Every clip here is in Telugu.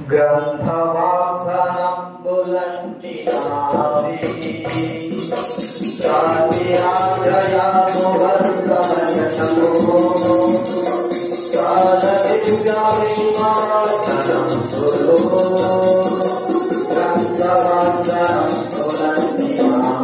గ్రంథవాసనంబులన్నీ నావి రాజయాజయామువర్గమనము రాజదివ్యవిమాననంబులు గ్రంథవాసనంబులన్నీ నావి.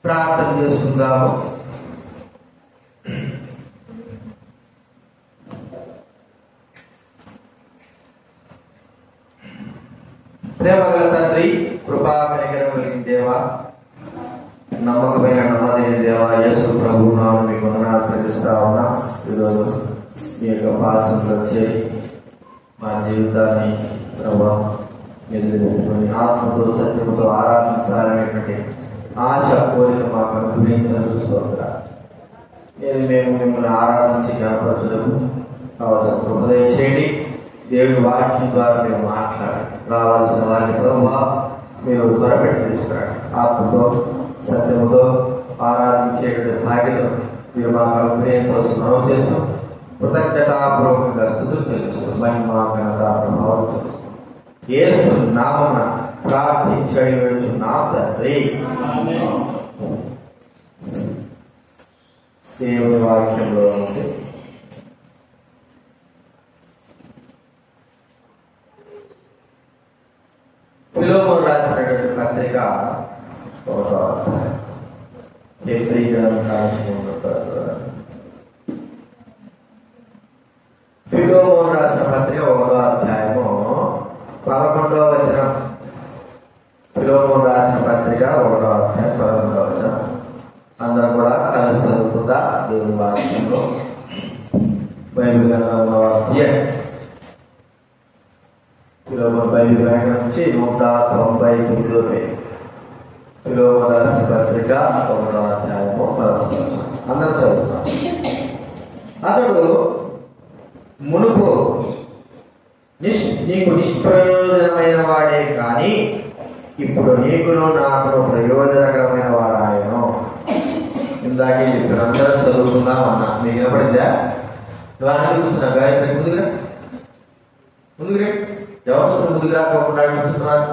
ప్రార్థన చేసుకుందాము. ప్రేమగల తండ్రి, కృపా కనికరం కలిగిన దేవా, నమ్మకమైన నమ్మదైన దేవా, యేసు ప్రభు నామమున మీకు వందనాలు చెల్లిస్తా ఉన్నా. ఈరోజు మీ యొక్క పాసంలో చేరి మా జీవితాన్ని ప్రభావం ఎదుర్కొని ఆత్మతో సత్యముతో ఆరాధించాలనేటువంటి ఆశ కోరిక మాకు అనుగ్రహించగా మేము మిమ్మల్ని ఆరాధించి జ్ఞాపకం కావాల్సిన కృపదయ చేయండి. దేవుని వాక్యం ద్వారా మేము మాట్లాడి రావాల్సిన వారిని ప్రభావ మీరు త్వరపెట్టి తీసుకురండి. ఆత్మతో సత్యముతో ఆరాధించేటువంటి భాగ్యత మీరు మాకు అనుగ్రహించవలసిన మనం చేస్తాం. కృతజ్ఞతాపూర్వకంగా స్తుతులు చెల్లిస్తాం. మహిమ ఘనత ప్రభావం చెల్లిస్తాం. యేసు నామమున ప్రార్థించి వేడుచున్నాం తండ్రి. దేవుని వాక్యంలో ఉంది ఫిలోమోను రాసినటువంటి పత్రిక ఫిలోమోను రాసిన పత్రిక 1వ అధ్యాయము 11వ వచనం. ఫిలోమోను రాసిన పత్రిక 1వ అధ్యాయం 11వ వచనం. అందరూ కూడా కలిసి చదువుకుందా దేవుని వాక్యంలో బైబిల్ గ్రంథంలో ఫిలోమోను బైబిల్ గ్రంథం నుంచి 199 పేజీ. ఫిలోమోను రాసిన పత్రిక 1వ అధ్యాయము 11వ వచనం. అందరూ చదువుతాం. అతడు మునుపు నీకు నిష్ప్రయోజనమైన వాడే కానీ ఇప్పుడు నీకును నాకును ప్రయోజనకరమైన వాడాయను. ఇందాకే చెప్పారు. అందరం చదువుకుందాం అన్నా. మీకు వినపడిందా? కూర్చున్నా గాయత్రి ముందుగా ముందుగా ఎవరు ముందుకు రాకుండా కూర్చున్నారు.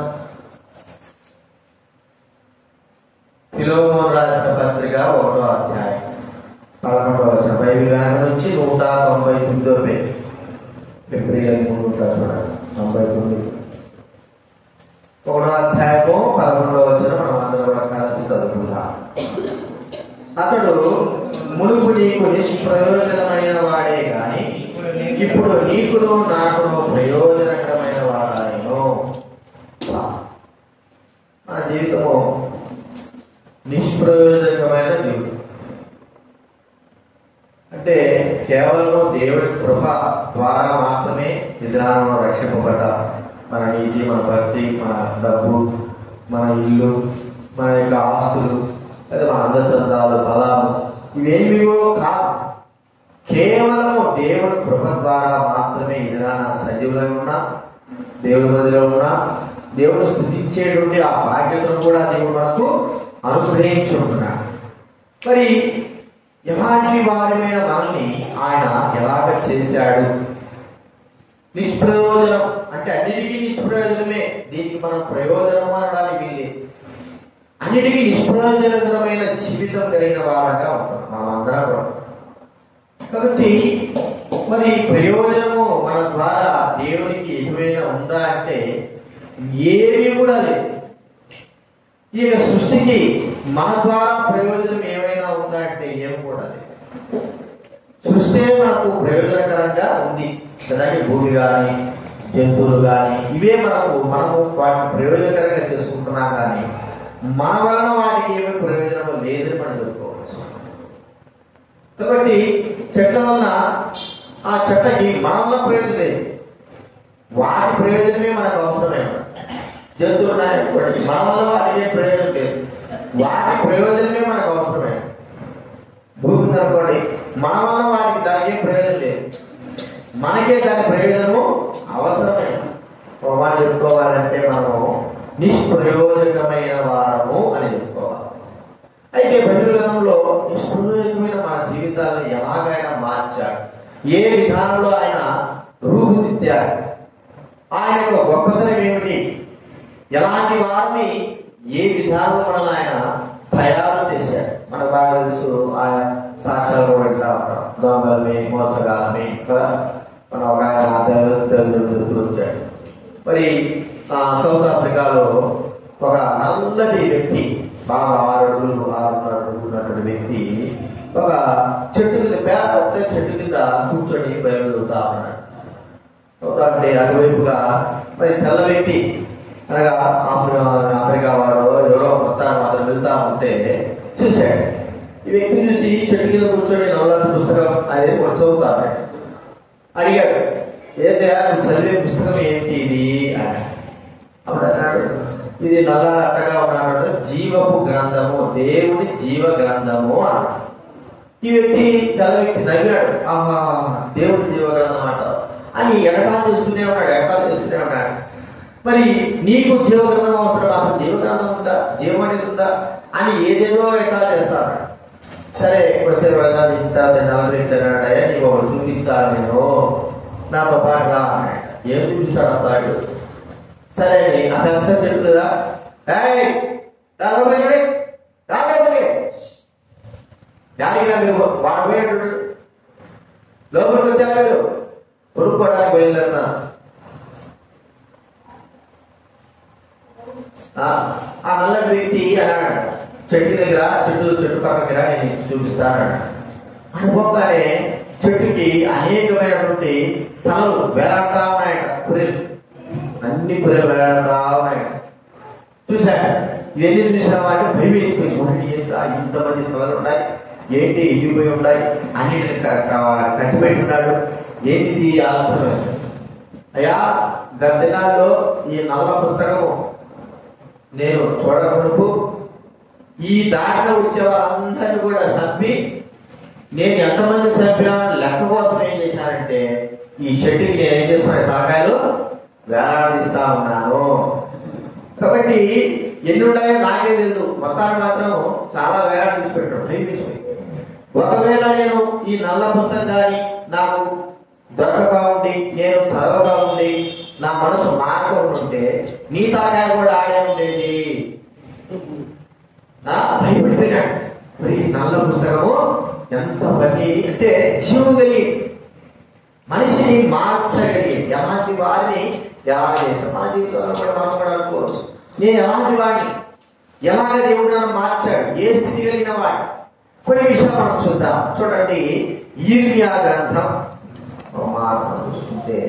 ఫిలోమోను రాసిన పత్రిక 1వ అధ్యాయం 11వ వచనం. బైబిల్ గ్రంథం నుంచి 199 పేజీ. ఫిబ్రవరి 399 1వ అధ్యాయము 11వ వచనం. మనం అందరం కూడా కలిసి చదువుకుందాం. అతడు మునుపు నీకు నిష్ప్రయోజనమైన వాడే కానీ ఇప్పుడు నీకును నాకును ప్రయోజనకరమైన వాడాయను. మన జీవితము నిష్ప్రయోజకమైన జీవితం అంటే కేవలం దేవుడి కృప ద్వారా మాత్రమే విధానంలో రక్షింపబడ్డ మన నీతి, మన భక్తి, మన డబ్బు, మన ఇల్లు, మన యొక్క ఆస్తులు, లేదా మన అందచందాలు, బలాలు ఇవేమివో కాదు. కేవలము దేవుడి కృప ద్వారా మాత్రమే విధాన సజీవులై ఉన్నా, దేవుడి మధ్యలో ఉన్నా, దేవుడు స్తుతించేటువంటి ఆ బాధ్యతను కూడా దేవుడు మనకు అనుగ్రహించి ఉంటున్నాడు. మరి ఎలాంటి వారమైన మనల్ని ఆయన ఎలాగ చేశాడు? నిష్ప్రయోజనం అంటే అన్నిటికీ నిష్ప్రయోజనమే. దీనికి మనం ప్రయోజనం అనడానికి వీల్లేదు. అన్నిటికీ నిష్ప్రయోజనకరమైన జీవితం కలిగిన వారంగా ఉంటాం మనమందరం కూడా. కాబట్టి మరి ప్రయోజనము మన ద్వారా దేవునికి ఏమైనా ఉందా అంటే ఏమీ కూడా లేదు. ఈ సృష్టికి మన ద్వారా ప్రయోజనం ఏమైనా ఉందా అంటే ఏం కూడా లేదు. సృష్టి మనకు ప్రయోజనకరంగా ఉంది. అలాగే భూమి కానీ జంతువులు కానీ ఇవే మనము వాటిని ప్రయోజనకరంగా చేసుకుంటున్నాం. కానీ మన వలన వాటికి ఏమీ ప్రయోజనం లేదని మనం చెప్పుకోవచ్చు. కాబట్టి చెట్ల వలన ఆ చెట్లకి మన వల్ల ప్రయోజనం లేదు. వాటి ప్రయోజనమే మనకు అవసరమే. జంతువులు ఉన్నాయనుకోండి, మన వల్ల వాటికి ఏం ప్రయోజనం లేదు. వాటి ప్రయోజనమే మనకు అవసరమే. భూమి ఉందనుకోండి, మన వల్ల వాటికి దానికి ఏం ప్రయోజనం లేదు. మనకే దాని ప్రయోజనము అవసరమే. ఒక మాట చెప్పుకోవాలంటే మనము నిష్ప్రయోజకమైన వారము అని చెప్పుకోవాలి. అయితే బైబిల్ గ్రంథంలో నిష్ప్రయోజకమైన మన జీవితాలను ఎలాగైనా మార్చాడు, ఏ విధానంలో ఆయన రూపుదిద్దాడు, ఆయన యొక్క గొప్పతనం ఏమిటి, ఎలాంటి వారిని ఏ విధానంలో మనల్ని ఆయన తయారు చేశాడు. మనకు బాగా తెలుసు ఆయన సాక్ష్యాలు కూడా ఇట్లా ఉంటాం, దొంగలమి మోసగాలని మనం ఒక ఆయన వచ్చాడు. మరి సౌత్ ఆఫ్రికాలో ఒక నల్లటి వ్యక్తి, బాగా 6 అడుగులు 6.5 అడుగులు ఉన్నటువంటి వ్యక్తి ఒక చెట్టు కింద, పెద్ద చెట్టు కింద కూర్చొని బైబిల్ చదువుతా ఉన్నాడు. అంటే అటువైపుగా మరి తెల్ల వ్యక్తి, అనగా ఆఫ్రికా వాడు ఎవరో మొత్తాన్ని మాత్రం వెళ్తా ఉంటే చూశాడు. ఈ వ్యక్తిని చూసి చెట్టు కింద కూర్చొని నల్లటి పుస్తకం అనేది చదువుతాడు. అడిగాడు, ఏదైనా నువ్వు చదివే పుస్తకం ఏంటి ఇది అని. అప్పుడు అన్నాడు, ఇది నల్ల అట్టగా ఉన్నాడు, జీవపు గ్రంథము, దేవుని జీవ గ్రంథము అన్నాడు. ఈ వ్యక్తి తెల్ల వ్యక్తి నవ్వాడు, ఆహా దేవుని జీవ గ్రంథం అంటావు అని ఎగతాలు చేస్తూనే ఉన్నాడు. మరి నీకు జీవగ్రంథం అవసరం, అసలు జీవగ్రంథం ఉందా, జీవం అనేది ఉందా అని ఏదేదో ఎగతాలు చేస్తాడు. సరే వచ్చే ఎగతాలు చేసిన తర్వాత నలభై నీకు ఒకటి చూపించాలి, నేను నాతో పాటు రా అన్నాడు. ఏం చూపిస్తాడు అన్నాడు. సరే అండి, అదంతా చెట్టు కదా, దానికి మీరు వాడు పోయాడు, లోపలికి వచ్చారు, మీరు కొనుక్కోవడానికి బయలుదేరినా. ఆ నల్లటి వ్యక్తి అన్నాడు, చెట్టు దగ్గర చెట్టు పక్కకి రా, నేను చూపిస్తాను అనుకోగానే చెట్టుకి అనేకమైనటువంటి తలలు వేలాడుతా ఉన్నాయట, పుర్రెలు, అన్ని పుర్రెలు వేలాడుతా ఉన్నాయట. చూశాక ఇవన్నీ చూసినావా అంటే భయం వేసిపోయి, చూడండి ఇంతమంది తలలు ఉన్నాయి, ఏంటి ఇల్లిపోయి ఉన్నాయి, అన్నిటిని కట్టిపెట్టి ఉన్నాడు, ఏంటిది ఆలోచన. అయ్యా గద్దెనాల్లో ఈ నల్ల పుస్తకము నేను చూడకమునుపు ఈ దారిలో వచ్చే వాళ్ళందరినీ కూడా చంపి, నేను ఎంతమంది చంపినా లెక్క కోసం ఏం చేశానంటే ఈ షెడ్యూల్ నేను ఏం చేస్తున్నా, తలకాయలు వేలాడదీస్తా ఉన్నాను. కాబట్టి ఎన్ని ఉన్నాయో నాకే తెలియదు, మొత్తాన్ని మాత్రం చాలా వేలాడదీసి పెట్టాడు. భయపడిపోయి ఒకవేళ నేను ఈ నల్ల పుస్తకం కానీ నాకు దొరకగా ఉండి, నేను చదవగా ఉండి, నా మనసు మారకుండా ఉంటే నీ తలకాయ కూడా ఆడే ఉండేది. భయపడిపోయినాడు. మరి నల్ల పుస్తకము ఎంత పని అంటే జీవం కలిగి మనిషిని మార్చగలిగి, ఎలాంటి వారిని ఎలా చేస్తాం మన జీవితంలో కూడా మనం కూడా అనుకోవచ్చు. నేను ఎలాంటి వాడిని, ఎలాగ దేవుడు నన్ను మార్చాడు, ఏ స్థితి కలిగిన వాడిని, కొన్ని విషయాలు మనం చూద్దాం. చూడండి, యిర్మీయా గ్రంథం చూసుకుంటే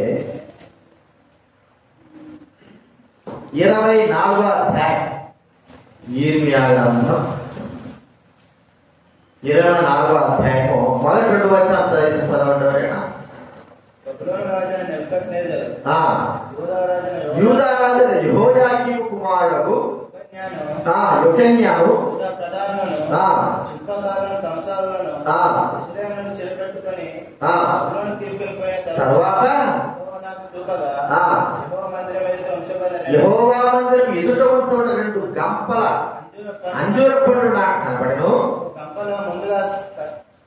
24వ అధ్యాయం. యిర్మీయా గ్రంథం 24వ అధ్యాయము మొదటి 2 వచనాలు చదవండి. యూదా రాజు యెహోయాకీము కుమారుడు యెకొన్యాను తర్వాత యెహోవా మందిరం ఎదుట ఉంచబడిన 2 గంపల అంజూర పండు నాకు కనబడను,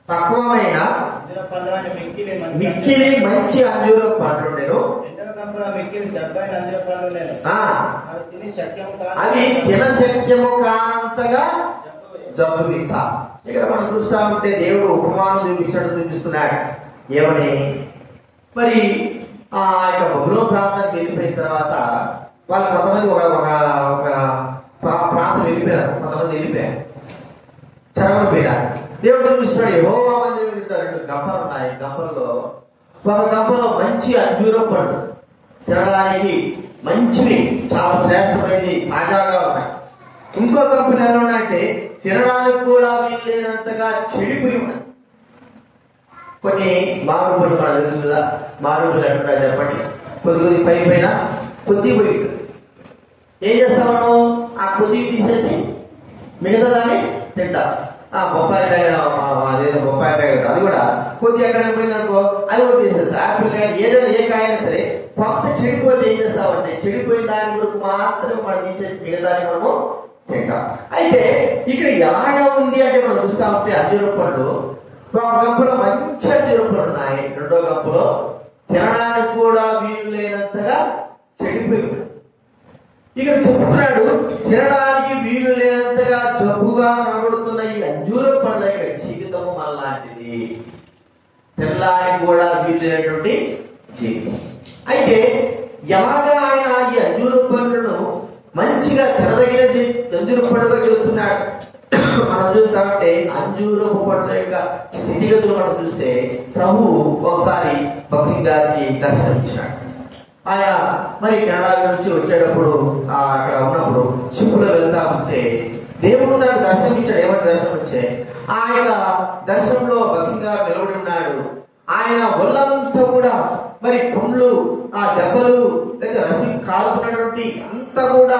తక్కువమైన మిక్కిలి మంచి అంజూర పండుండెను, అవి తినశక్యము కానంతగా జబ్బువిచ్చా. ఇక్కడ మనం చూస్తా ఉంటే దేవుడు ఉపమానం చూపిస్తున్నాడు. ఏమని, మరి ఆ యొక్క బబులోను ప్రాంతానికి వెళ్ళిపోయిన తర్వాత వాళ్ళు కొంతమంది ఒక ప్రాంతం వెళ్ళిపోయారు, కొంతమంది వెళ్ళిపోయారు, చెరగొడిపోయినారు. దేవుడు చూపిస్తున్నాడు, యెహోవా మందిరం 2 గంపలు ఉన్నాయి. గంపల్లో ఒక గంపలో మంచి అంజూర పండు, తినడానికి మంచివి, చాలా శ్రేష్టమైనది, తాజాగా ఉన్నాయి. ఇంకో గంపలు ఎలా ఉన్నాయంటే తినడానికి కూడా వీల్లేనంతగా చెడిపోయి ఉన్నాయి. కొన్ని మామిడి పళ్ళు మనకు తెలుసు కదా, మామిడి పళ్ళు ఎట్లుంటాయి చెప్పండి, కొద్ది పైన కొద్ది పోయి ఏం చేస్తాం మనం, ఆ కొద్ది తీసేసి మిగతా దాన్ని తింటాం. బొప్పాయి కాయ, అదేదో బొప్పాయి కాయ, అది కూడా కొద్దిగా ఎక్కడైనా పోయింది అనుకో, అది కూడా తీసేస్తా. ఆపిల్ కాయ, ఏదైనా ఏ కాయైనా సరే కొత్త చెడిపోతే ఏం చేస్తామంటే చెడిపోయిన దాని వరకు మాత్రమే మనం తీసేసి మిగతాని మనము తింటాం. అయితే ఇక్కడ ఎలాగా ఉంది అంటే మనం చూస్తా ఉంటే అంజూరపు పండ్లు ఒక గంపలో మంచి అంజూరపు పండ్లు ఉన్నాయి, రెండో గంపలో తినడానికి కూడా వీలు లేనంతగా చెడిపోయి. ఇక్కడ చెప్తున్నాడు తినడానికి వీలు లేనంతగా జబ్బుగా కనబడుతున్న ఈ అంజూరపు పండ్ల యొక్క జీవితము మనలాంటిది, తినడానికి కూడా వీలు లేనటువంటి జీవితం. అయితే ఎలాగా ఆయన ఈ అంజూరపు పండ్లను మంచిగా తినదగినది అంజూరపు పండుగ చూస్తున్నాడు. మనం చూస్తామంటే అంజూరపు పండ్ల యొక్క స్థితిగతులు మనం చూస్తే ప్రభు ఒకసారి భక్సింగ్ గారికి దర్శనమిచ్చాడు. ఆయన మరి కెనడా నుంచి వచ్చేటప్పుడు అక్కడ ఉన్నప్పుడు షిప్లో వెళ్తా ఉంటే దేవుడు తనకు దర్శనం ఇచ్చాడు. ఏమంటే దర్శనం ఇచ్చే ఆ యొక్క దర్శనంలో భక్సింగ్ గారు నిలబడి ఉన్నాడు. ఆయన ఒళ్ళంతా కూడా మరి పుండ్లు, ఆ దెబ్బలు, లేదా రసి కారుతున్నటువంటి అంతా కూడా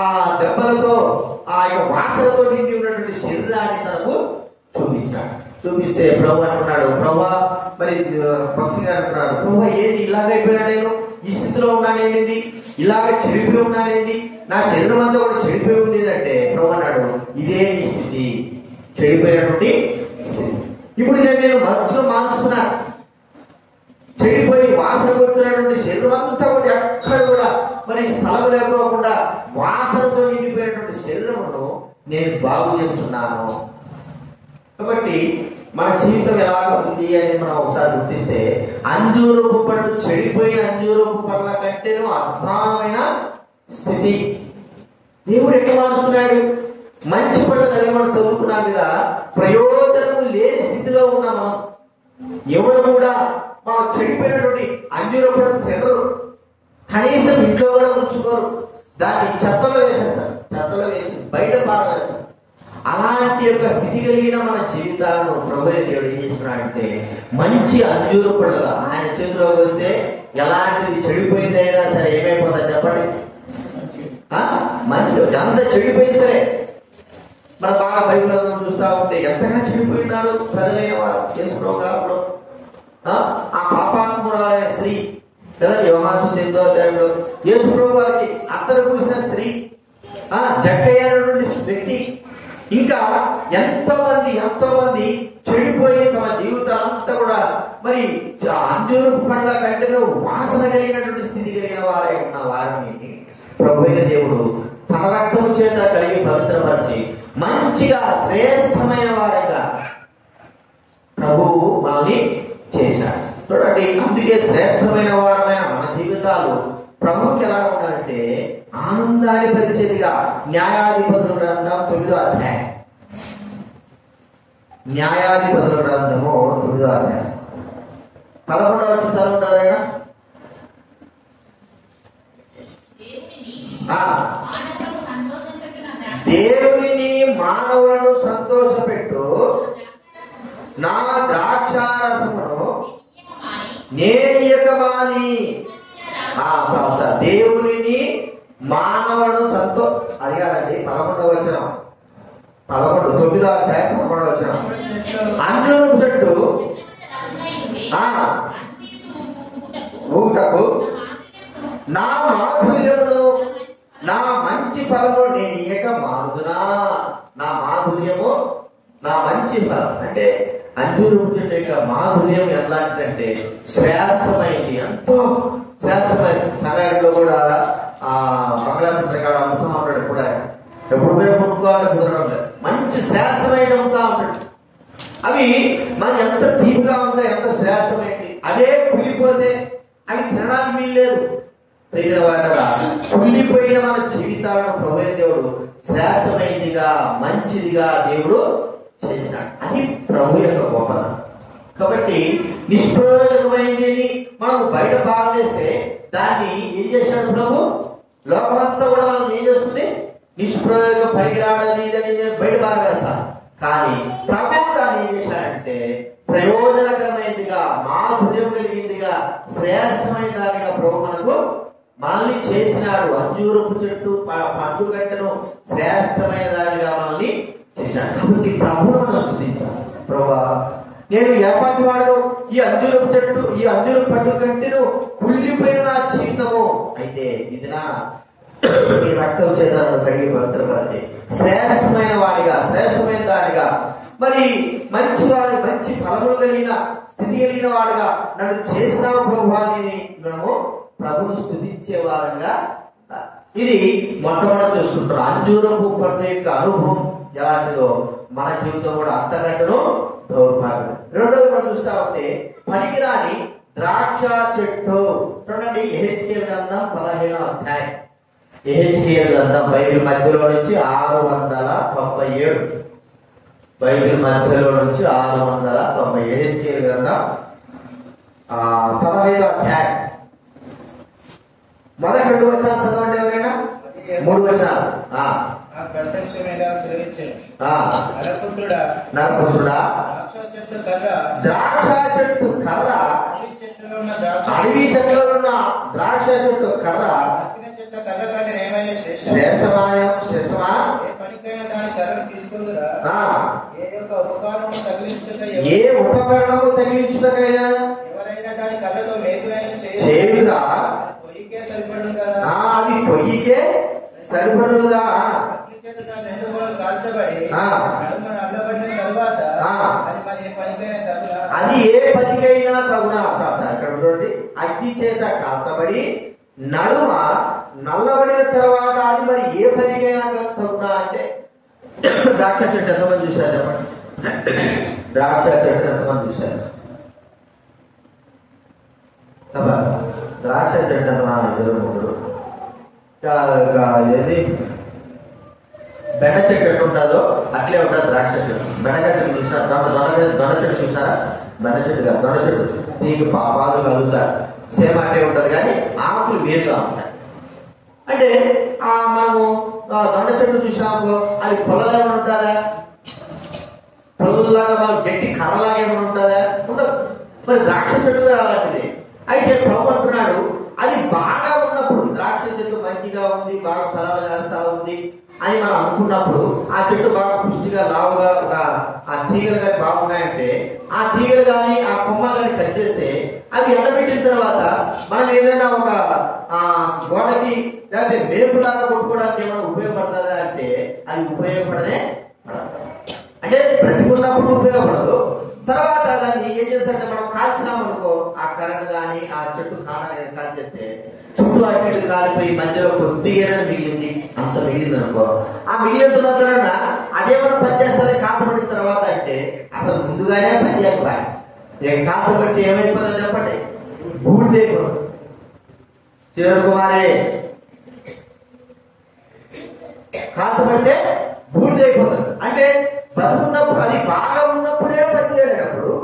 ఆ దెబ్బలతో, ఆ యొక్క వాసనతో నిండి ఉన్నటువంటి శరీరాన్ని తనకు చూపించాడు. చూపిస్తే ప్రభు అంటున్నాడు, ప్రభు మరి భక్సింగ్ గారు అంటున్నాడు, ప్రభు ఏది ఇలాగైపోయినా, నేను ఈ స్థితిలో ఉన్నానేంటి, ఇలాగ చెడిపోయి ఉన్నానేంటి, నా శరీరం అంతా కూడా చెడిపోయి ఉంది అంటే ప్రభు అన్నాడు, ఇదే నీ స్థితి, చెడిపోయినటువంటి స్థితి. ఇప్పుడు నేను మంచిగా మార్చుకున్నాను. చెడిపోయి వాసన కొడుతున్నటువంటి శరీరం అంతా కూడా ఎక్కడ కూడా మరి స్థలం లేకోకుండా వాసనతో నిండిపోయినటువంటి శరీరమును నేను బాగు చేస్తున్నాను. కాబట్టి మన జీవితం ఎలా ఉంది అని మనం ఒకసారి గుర్తిస్తే అంజూరపు పండు చెడిపోయిన అంజూరపు పండ్ల కంటేనూ అద్భుతమైన స్థితి. దేవుడు ఎట్లా మారుస్తున్నాడు? మంచి పండు కలిగి మనం చదువుకున్నాం కదా, ప్రయోజనము లేని స్థితిలో ఉన్నాం మనం. ఎవరు కూడా మా చెడిపోయినటువంటి అంజూరపు పండు తినరు, కనీసం ఇంట్లో కూడా ఉంచుకోరు, దాన్ని చెత్తలో వేసేస్తారు, చెత్తలో వేసి బయట పారవేస్తారు. అలాంటి యొక్క స్థితి కలిగిన మన జీవితాలను ప్రభువే దేవుడు ఏం చేస్తున్నాడంటే మంచి అంజూరపు పండుగా ఆయన చేతిలో వస్తే ఎలాంటిది చెడిపోయిందైనా సరే ఏమైపోతుంది చెప్పండి? మంచి ఎంత చెడిపోయింది సరే. మన బాగా బైబిల్ చూస్తా ఉంటే ఎంతగా చెడిపోయినారు ప్రజలైన వారు చేసుకున్నావు కాకుండా. ఆ పాపాత్మురాలైన స్త్రీ కదా, యోహాను 8వ అధ్యాయంలో యేసు ప్రభు వారికి అత్తరు పూసిన స్త్రీ, జక్కయ్య అనేటువంటి వ్యక్తి, ఇంకా ఎంతో మంది చెడిపోయి తమ జీవితాలంతా కూడా మరి అంజూరపు పండ్ల కంటేనూ వాసన కలిగినటువంటి స్థితి కలిగిన వారై ఉన్న వారిని ప్రభు అయిన దేవుడు తన రక్తము చేత కలిగి పవిత్రపరిచి మంచిగా శ్రేష్టమైన వారిగా ప్రభువు మనల్ని చేశాడు. చూడండి, అందుకే శ్రేష్టమైన వారమైన మన జీవితాలు ప్రభువుకి ఎలా ఉండాలంటే ఆనందాన్ని పరిచేదిగా. న్యాయాధిపతుల గ్రంథం 9వ అధ్యాయం, న్యాయాధిపతుల గ్రంథము 9వ అధ్యాయం 11వ వచనం చదువుతారైనా? దేవునిని మానవులను సంతోషపెట్టు నా ద్రాక్షారసమును నేనియకమాని. దేవునిని మానవుడు అది కాదండి, 11వ వచనం, 9వ అధ్యాయం 11వ వచనం. అంజూరపు చెట్టు ఊటకు నా మాధుర్యమును నా మంచి ఫలము నేను ఇయ్యక మారుదునా. నా మాధుర్యము నా మంచి ఫలం అంటే అంజూరపు చెట్టు యొక్క మాధుర్యం ఎట్లాంటిదంటే శ్రేష్టమైంది, ఎంతో శ్రేష్టమైనది. సంగారెడ్డిలో కూడా బంగ్లాదేశ్ ప్రకారం అమ్ముతా ఉంటాడు. కూడా ఎప్పుడు మీరు కొనుక్కోవాలని కుదరడం లేదు, మంచి శ్రేష్టమైన అమ్ముతా ఉంటాడు. అవి మనకి ఎంత తీపిగా ఉంటాయి, ఎంత శ్రేష్టమైనది. అదే కుళ్ళిపోతే అవి తినడానికి వీల్లేదు. ప్రియుల వారరా, కుళ్ళిపోయిన మన జీవితాలను ప్రభువైన దేవుడు శ్రేష్టమైనదిగా మంచిదిగా దేవుడు చేసినాడు. అది ప్రభు యొక్క గొప్పతనం. కాబట్టి నిష్ప్రయోజకమైనది మనం బయట పారవేస్తే దాన్ని ఏం చేశాడు ప్రభు? లోకమంతా కూడా మనం ఏం చేస్తుంది? నిష్ప్రయోజక పనికిరాడది అని బయట పారవేస్తాం. కానీ ప్రభు దాన్ని ఏం చేశాడంటే ప్రయోజనకరమైనదిగా, మాధుర్యం కలిగిందిగా, శ్రేష్టమైన దానిగా ప్రభు మనకు మనల్ని చేసినాడు. అంజూరపు చెట్టు పండు గంటను శ్రేష్టమైన దానిగా మనల్ని చేశాడు. కాబట్టి ప్రభువును మనం స్తుతించాలి. ప్రభువా, నేను ఎప్పటి వాడు ఈ అంజూరపు చెట్టు, ఈ అంజూరపు పండు కంటేను కుళ్ళిపోయిన నా జీవితము, అయితే ఇది నా ఈ రక్తం చేత కడిగి భద్రపరిచి శ్రేష్టమైన వాడిగా, శ్రేష్టమైన దానిగా, మరి మంచి వాడి, మంచి ఫలములు కలిగిన స్థితి కలిగిన వాడుగా నన్ను చేసినావు ప్రభువా అని మనము ప్రభువును స్తుతించే వారంగా. ఇది మొట్టమొదటి చూసుకుంటారు. అంజూరపు పండు యొక్క అనుభవం ఎలాంటిదో మన జీవితం కూడా అంతకంటను దౌర్భాగ్యం. రెండోది మనం చూస్తా ఉంటే పనికిరాని ద్రాక్ష చెట్టు. చూడండి, యెహెజ్కేలు గ్రంథం 15వ అధ్యాయం. యెహెజ్కేలు గ్రంథం బైబిల్ మధ్యలో నుంచి 697. బైబిల్ మధ్యలో నుంచి 690. యెహెజ్కేలు గ్రంథం 15వ అధ్యాయం. మొదటి 2 వచనాలు చదవండి ఎవరైనా. 3 వచనాలు. నరపుత్రుడా, ద్రాక్ష చెట్టు కర్ర, అడవి చెట్లలో ఉన్న ద్రాక్ష చెట్టు కర్ర శ్రేష్టమా? ఏ ఉపకరణము తగిలించుటకైనా చేయుదా? అది పొయ్యికే సరిపడు కదా. అది ఏ పనికైనా తగునా. ఇక్కడ చూడండి, అగ్ని చేత కాల్చబడి నడుమ నల్లబడిన తర్వాత అది మరి ఏ పనికైనా తగునా అంటే, ద్రాక్ష చెట్టు ఎంతమంది చూశారు చెప్పండి? ద్రాక్ష చెట్టు ఎంతమంది చూశారు? ద్రాక్ష చెట్టు ఎంతమంది? 2-3. ఏది బెండ చెట్టు ఎట్టు ఉంటుందో అట్లే ఉంటుంది ద్రాక్ష చెట్టు. బెండకాయ చెట్టు చూసినారా? దొండ చెట్టు చూసినారా? బెండ చెట్టు కాదు, దొండ చెట్టు. దీనికి పాపాలు కలుగుతారు, సేమ్ అట్లే ఉంటుంది, కానీ ఆకులు వేరుగా ఉంటాయి. అంటే మనము దొండ చెట్టు చూసినాము, అది పొలలా ఏమైనా ఉంటుందా? పొలలాగా మనం గట్టి కర్రలాగా ఏమైనా ఉంటుందా? ఉండదు. మరి ద్రాక్ష చెట్టు అలాంటిది. అయితే ప్రభు అంటున్నాడు, అది బాగా ఉన్నప్పుడు, ద్రాక్ష చెట్టు మంచిగా ఉంది, బాగా ఫలాలు కాస్తా ఉంది అని మనం అనుకున్నప్పుడు, ఆ చెట్టు బాగా పుష్టిగా లావుగా ఆ తీగలు కానీ బాగున్నాయంటే, ఆ తీగలు కానీ ఆ కొమ్మలు కానీ కట్ చేస్తే అవి ఎండబెట్టిన తర్వాత మనం ఏదైనా ఒక గోడకి లేకపోతే మేపులాగా కొట్టుకోవడానికి ఏమైనా ఉపయోగపడుతుందా అంటే అది ఉపయోగపడనే పడదు. అంటే బ్రతికున్నప్పుడు ఉపయోగపడదు. తర్వాత దాన్ని ఏం చేస్తారంటే మనం కాల్చినామనుకో, ఆ కరెంట్ కానీ ఆ చెట్టు కాడని కాల్చేస్తే చుట్టూ అటు కాలిపోయి మధ్యలో కొద్దిగా మిగిలింది, అంత మిగిలింది అనుకో. ఆ మిగిలినంత మాత్రాన అదేమైనా పనిచేస్తుంది కాల్చబడిన తర్వాత అంటే అసలు ముందుగానే పనిచేయకపోయా. కాల్చబడితే ఏమైపోతుందో చెప్పండి? బూడిదైపోతుంది. చివరి కుమారే, కాల్చబడితే బూడిదైపోతుంది. అంటే బతుకున్నప్పుడు, అది బాగా ఉన్నప్పుడే పనిచేయలేటప్పుడు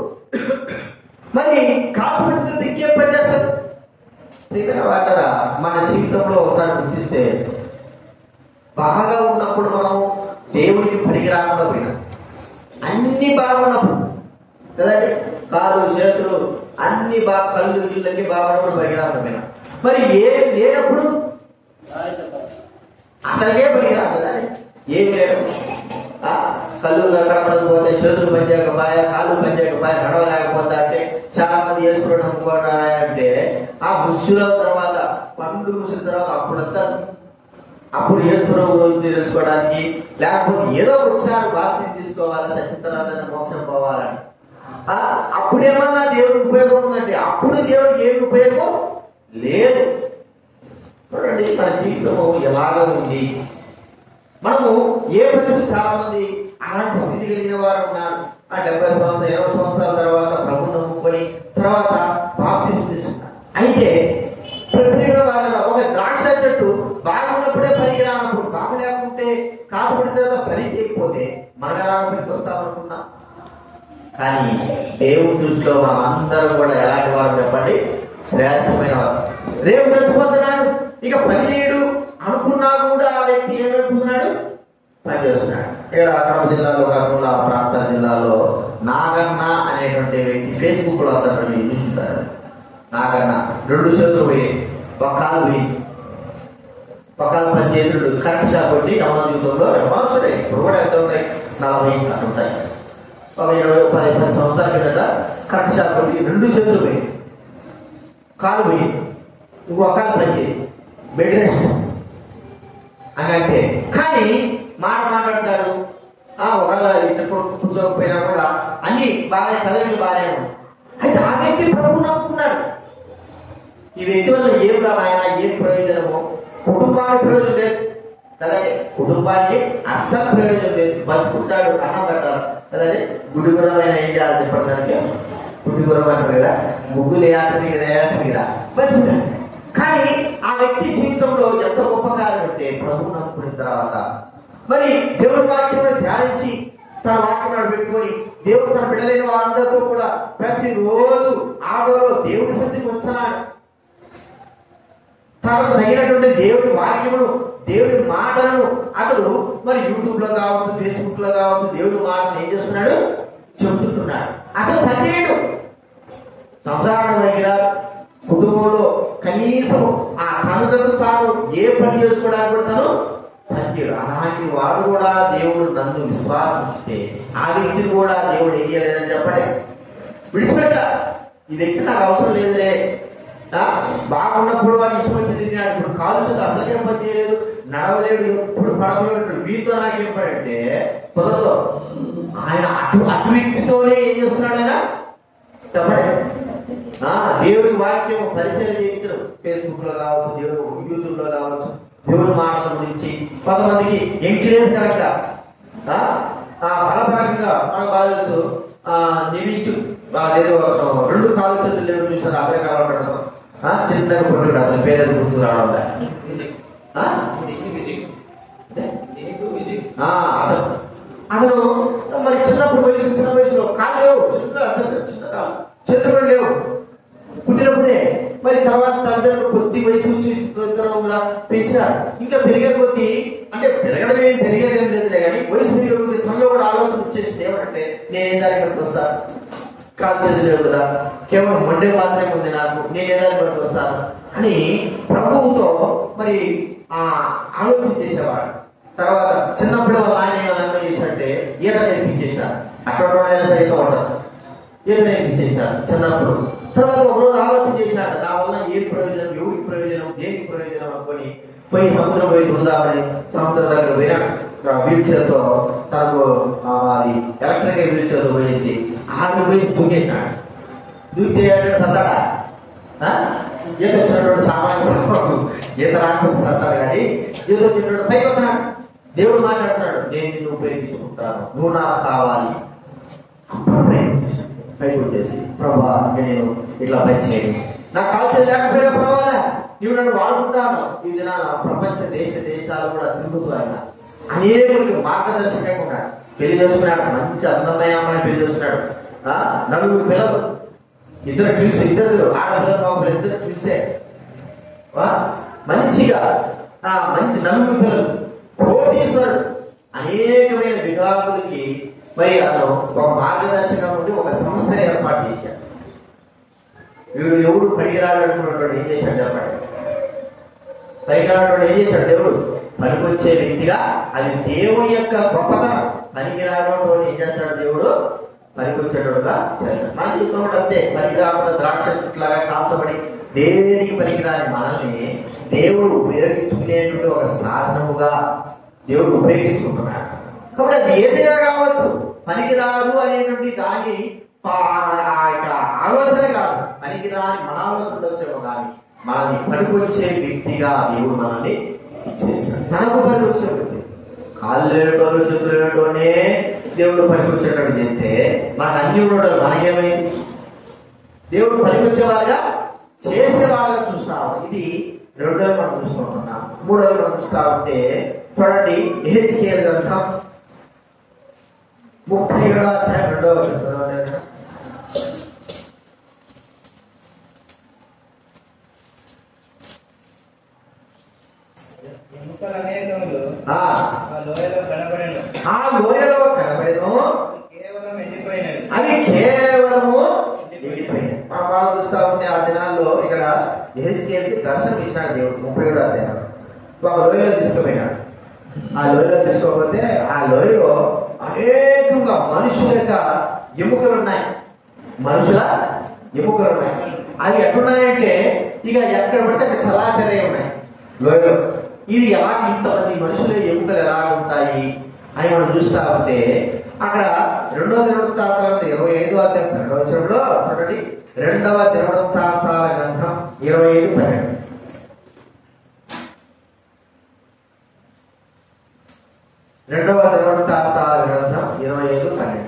మరి కాల్చబడితే దిక్కేం పనిచేస్తుంది? వాటరా మన జీవితంలో ఒకసారి గుర్తిస్తే, బాగా ఉన్నప్పుడు మనము దేవుడికి పనికిరాకుండా పోయినా, అన్ని బాగున్నప్పుడు కదండి, కాలు చేతులు అన్ని బాగా, కళ్ళు ఇళ్ళన్నీ బాగున్నప్పుడు పనికిరాకుండా పోయినా, మరి ఏం లేనప్పుడు అసలుకే పనికిరాదు కదండి. ఏమి లేదు, కళ్ళు కనపడకపోతే, చేతులు పనిచేయకపోయా, కాళ్ళు పనిచేయకపోయా, నడవలేకపోతా అంటే చాలా మంది వేసుకోవడం అంటే ఆ ముసుల తర్వాత, పండు ముసిన తర్వాత అప్పుడు వేసుకోవడం తెలుసుకోవడానికి, లేకపోతే ఏదో ఒకసారి బాధ్యత తీసుకోవాలి, సచిన తర్వాత మోక్షం పోవాలని. అప్పుడేమన్నా దేవుడికి ఉపయోగం ఉందంటే అప్పుడు దేవుడికి ఏమి ఉపయోగం లేదు. చూడండి మన జీవితము ఎలాగ ఉంది. మనము ఏ పరిస్థితి, చాలా మంది అలాంటి స్థితి కలిగిన వారు ఉన్నారు. 70 సంవత్సరాలు 20 సంవత్సరాల తర్వాత ప్రభువును నమ్ముకొని తర్వాత బాప్తిసం తీసుకున్నారు. అయితే ఒక ద్రాక్ష చెట్టు బాగున్నప్పుడే పనికి రానప్పుడు, బాగు లేకుంటే కాకపోతే తర్వాత పని చేయకపోతే మనం ఎలా పనికి వస్తామనుకున్నాం. కానీ దేవుడి దృష్టిలో మనం అందరం కూడా ఎలాంటి వారు చెప్పండి? శ్రేష్టమైన వారు. రేపు చచ్చిపోతున్నాడు, ఇక పని చేయడు అనుకున్నా కూడా ఆ వ్యక్తి ఏమనుకున్నాడు? పని చేస్తున్నాడు. ఇక్కడ కడప జిల్లాలో కాకుండా ఆ ప్రాంత జిల్లాలో నాగన్న అనేటువంటి వ్యక్తి ఫేస్బుక్ లో అతను చూస్తుంటారు. నాగన్న 2 చేతులు పోయి, ఒక కాలు పోయి, పక్కన పనిచేతుడు కరెంట్ షాక్ కొట్టి యవన జీవితంలో యవనస్తుడే ఇప్పుడు కూడా ఎంత ఉంటాయి 40 అట్లా ఉంటాయి. ఒక 20-10 సంవత్సరాల కిందట కరెంట్ షాక్ కొట్టి 2 చేతులు పోయి, కాలు పోయి, ఇంకో కాలు పని బెడ్ రెస్ట్ అని అంటే, కానీ మాట్లాడతాడు. ఒకవేళ ఇట్లా కూర్చోకపోయినా కూడా అన్ని బాగానే కదలికలు బాగానే ఉన్నాయి. అయితే ఆ వ్యక్తి ప్రభువు నమ్ముకున్నాడు. ఈ వ్యక్తి వల్ల ఏం కాదు, ఆయన ఏం ప్రయోజనము, కుటుంబానికి ప్రయోజనం లేదు కదండి, కుటుంబానికి అస్సలు ప్రయోజనం లేదు. బతుకుంటాడు, అన్నం పెట్టాలి కదండి. గుడిగురమైన ఏం చేయాలి చెప్పడానికి, గుడిగురం అంటారు కదా, ముగ్గులు వేయాలి కదా, వేయాల్సింది కదా, బతుకుంటాడు. కానీ ఆ వ్యక్తి జీవితంలో ఎంత గొప్ప కార్యం అంటే ప్రభువు నమ్ముకున్న తర్వాత మరి దేవుడి వాక్యం ధ్యానించి తన వాక్యం పెట్టుకొని దేవుడు తన బిడ్డలైన వారందరితో కూడా ప్రతిరోజు ఆటోలో దేవుడి సన్నిధికి వస్తున్నాడు. తనకు తగినటువంటి దేవుడి వాక్యమును, దేవుడి మాటలను అతడు మరి యూట్యూబ్ లో కావచ్చు, ఫేస్బుక్ లో కావచ్చు, దేవుడి మాటను ఏం చేస్తున్నాడు, చెబుతుంటున్నాడు. అసలు పనిచేయడు, సంసారం దగ్గర కుటుంబంలో కనీసం ఆ తనకు తాను ఏ పని చేసుకోవడానికి కూడా తను పనిచేయడు. అలాంటి వాడు కూడా దేవుడు నందు విశ్వాసం ఇస్తే ఆ వ్యక్తిని కూడా దేవుడు ఏం చేయలేదని చెప్పండి, విడిచిపెట్ట. ఈ వ్యక్తి నాకు అవసరం లేదులే, బాగున్నప్పుడు వాడు ఇష్టపడి తిరిగినాడు, ఇప్పుడు కాలు చేత అసలేం పని చేయలేదు, నడవలేడు, ఇప్పుడు పడవలేడు, వీటితో నాకేం పని అంటే కుదరదు. ఆయన అటు వ్యక్తితోనే ఏం చేస్తున్నాడు ఆయన చెప్పండి. దేవుడి వాక్యం పరిచయం చేయించడం, ఫేస్బుక్ లో కావచ్చు, దేవుడు యూట్యూబ్ లో కావచ్చు, దేవుడి మాటల గురించి కొంతమందికి ఎంకరేజ్ కనుక బలపరంగా మనకు బాగా తెలుసు. నిలిచు అదేదో 2 కాలు చేతులు లేవు చూసారు, అమెరికాలో ఉండడం చిన్నగా కొట్టుడు, అతని పేరు గుర్తు రావడం. అతను మరి చిన్న వయసులో కాలు లేవు, చిన్న కాలు చేతులు లేవు పుట్టినప్పుడే. మరి తర్వాత తల్లిదండ్రులు కొద్ది వయసు పెంచినాడు. ఇంకా పెరిగే కొద్దీ, అంటే పెరగడం ఏం పెరిగేదేం లేదులే కానీ వయసు పెరిగే కొద్దీ తనలో కూడా ఆలోచన వచ్చేసింది. ఏమంటే నేనేదాన్ని ఇక్కడికి వస్తా, కాలు చేతులు లేవు కదా, కేవలం మండే మాత్రమే ఉంది నాకు, నేనేదాన్ని ఇక్కడికి వస్తాను అని ప్రభువుతో మరి ఆలోచన చేసేవాడు. తర్వాత చిన్నప్పుడే వాళ్ళ ఆయన ఏమన్నా చేశాడంటే ఈత నేర్పించేశారు. అక్కడ సరిగ్గా ఉంటారు, ఈత నేర్పించేశారు చిన్నప్పుడు. తర్వాత ఒకరోజు ఆలోచన చేసినాడు, నా వల్ల ఏం ప్రయోజనం, ఎవరికి ప్రయోజనం, దేనికి ప్రయోజనం అనుకొని పోయి సముద్రం పోయి చూద్దామని సముద్రం దగ్గర పోయినా వీల్ చైర్తో తనకు అది ఎలక్ట్రికల్ వీల్ చైర్తో పోయేసి ఆడు పోయి దూకేసినాడు. దూకితే సత్తాడా, ఈత వచ్చినటువంటి సామాన్య ఈత రాకుండా సత్తాడు, కానీ ఈత వచ్చినటువంటి పైకి వస్తున్నాడు. దేవుడు మాట్లాడుతున్నాడు, నేను నిన్ను ఉపయోగించుకుంటాను, నువ్వు నాకు కావాలి. అప్పుడు పైకి వచ్చేసి ప్రభా నేను ఇట్లా పని చేయను, నాకు కాల్చేది లేకపోయినా పర్వాలే, నువ్వు నన్ను వాడుకుంటాను. ఈ దినాన ప్రపంచ దేశాలు కూడా తిరుగుతూ ఆయన అనేకుడికి మార్గదర్శకంగా ఉన్నాడు. పెళ్లి చేసుకున్నాడు, మంచి అందమైన అమ్మాయిని పెళ్లి చేసుకున్నాడు. 4 పిల్లలు, 2 ట్విన్స్, 2 ఆడపిల్లలు, 2 ట్విన్సే. మంచిగా మంచి 4 పిల్లలు, కోటీశ్వరుడు. అనేకమైన వికలాంగులకి మరి అతను ఒక మార్గదర్శకం ఉండి ఒక సంస్థను ఏర్పాటు చేశాడు. వీడు ఎవడు పనికిరాడనుకున్నటువంటి ఏం చేశాడు చెప్పండి, పనికిరాడు ఏం చేశాడు దేవుడు, పనికొచ్చే వ్యక్తిగా, అది దేవుని యొక్క గొప్పతనం. పనికిరాడు ఏం చేస్తాడు దేవుడు, పనికొచ్చేటోడుగా చేస్తాడు. మన జీవితంలో కూడా అంతే, పనికిరాకుండా ద్రాక్ష చెట్లాగా కాల్చబడి దేనికి పనికిరాని మనల్ని దేవుడు ఉపయోగించుకునేటువంటి ఒక సాధనముగా దేవుడు ఉపయోగించుకుంటున్నాడు. కాబట్టి అది ఏదైనా కావచ్చు, పనికిరాదు అనేటువంటి దాని ఆలోచన కాదు, పనికిరాని మన ఆలోచన వచ్చేమో కానీ మనల్ని పనికొచ్చే వ్యక్తిగా దేవుడు మనల్ని ఇచ్చేసాడు. మనకు పనికొచ్చే వ్యక్తి, కాళ్ళు లేనటోళ్ళు చేతులు లేనటోనే దేవుడు పనికొచ్చేటట్టు చేస్తే మనకు అన్ని ఉండడం మనకేమైంది, దేవుడు పనికొచ్చేవారుగా చేసేవాడుగా చూస్తాం. ఇది 2వ మనం చూసుకుంటున్నాం. 3వ మనం చూస్తా ఉంటే చూడండి, ఎహెజ్కేలు గ్రంథం 37వ అధ్యాయం 2వ వచనం. ఆ లోయలో కనబడెను, అవి కేవలము ఎండిపోయినాయి. మా బాగా చూస్తా ఉంటే ఆ దినాల్లో ఇక్కడ ఎహెజ్కేలుకి దర్శనం ఇచ్చాడు దేవుడు. 37వ అధ్యాయం ఒక లోయలో తీసుకుపోయినాడు. ఆ లోయలో తీసుకోకపోతే ఆ లోయలో అనేకంగా మనుషుల యొక్క ఎముకలు ఉన్నాయి. మనుషుల ఎముకలు ఉన్నాయి. అవి ఎట్టున్నాయంటే ఇక ఎక్కడ పడితే అక్కడ చలాచరే ఉన్నాయి లోయలో. ఇది ఎలా ఇంతమంది మనుషుల ఎముకలు ఎలా ఉంటాయి అని మనం చూస్తా ఉంటే అక్కడ 2వ దినవృత్తాంతాల 25వ అధ్యాయం 12వ వచనంలో చూడండి. 2వ దినవృత్తాంతాల గ్రంథం 25:12. 2వ దినవృత్తాంతాల గ్రంథం 25:12.